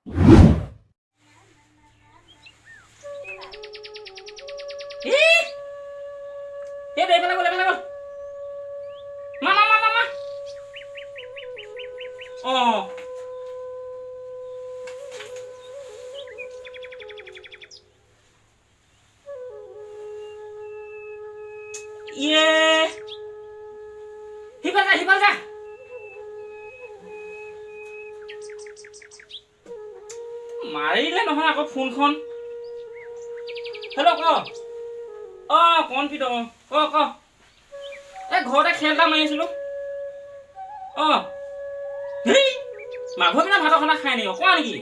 Dia balik balik. Mama. Oh. Yeah. Hibar ra. মাৰিলে নহয় আকৌ ফোনখন হেল্ল' ক কণ পিত ক এই ঘৰতে খেল এটা মাৰি আছিলো হেই মাঘৰ বিনা ভাতৰ খানা খাই নেকি কোৱা নেকি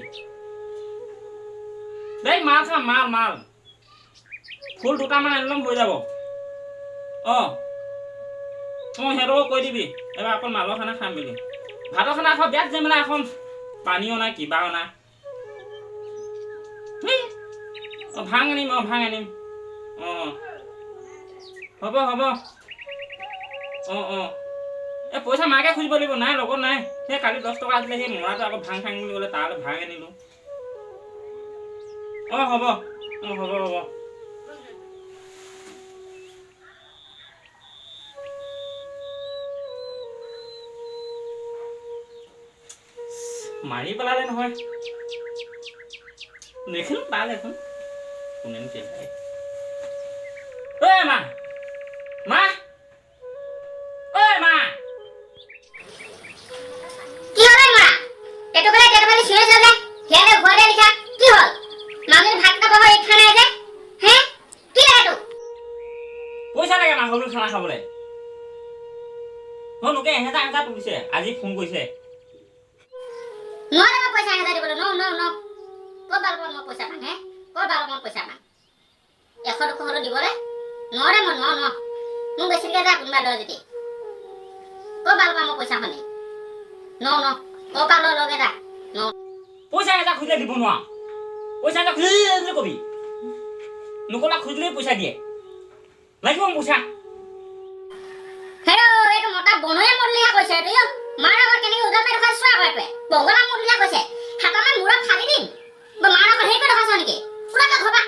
দেই মাল খা মাল ফুল দুটামান আনি ল'ম হৈ যাব সিহঁতক কৈ দিবি এবাৰ অকল মালৰ খানা খাম বুলি ভাতৰ খানা খাওঁ বেয়া যেমেলা এখন পানীও নাই কিবাও নাই ভাং আনিম হ'ব এই পইচা মাকে খুজিব লাগিব নাই লগত নাই সেই কালি 10 টকা আছিলে সেই মৰাটো আকৌ ভাং খাং বুলি ক'লে তালৈ ভাং আনিলোঁ হ'ব মাৰি পেলালে নহয় দেখিলো পালে এখন কোনেনো পেলাই ঐ মা কি হল মা এটো বেলা শুয়ে যাবে হেলে ঘরে লিখা কি হল মামির ভাত খাব হয় খানা যে হে কি লাগে তো পয়সা লাগে না হলু খানা খাবলে লোকে এহেটা তুলিছে আজি ফোন কৰিছে নরে মা পয়সা হেদা দিবলে নো কো বালবন মো পয়সা পান হে কো বালবন পয়সা পান 100 200 হলো দিবলে নরে মো ন মু বেশি কে যা কোনবা লয় দিতে কো বালবন মো পয়সা পানি নো কো বালো লগে যা নো পয়সা এটা খুঁজলে দিব নোৱা পয়সা এটা খুঁজলে কবি নকলা খুঁজলে পয়সা দিয়ে লাগিব পয়সা হেও এক মোটা বনয়ে মরলিয়া কইছে তুই মার আবার কেনে উদা মেরে খাস সোয়া কইবে বগলা মরলিয়া কইছে হাতামে মুরা ফালি দিন বা মার আবার হেই করে খাস নাকি পুরা কা খবা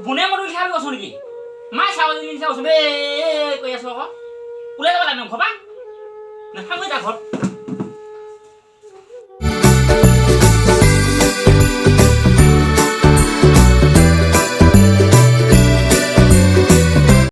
বনে মরলি খাবি কছ নাকি মা চাওয়া জিনিস আছে বে কই আছো আকৌ ওলাই যাব লাগে খবা না খাবই তা ঘর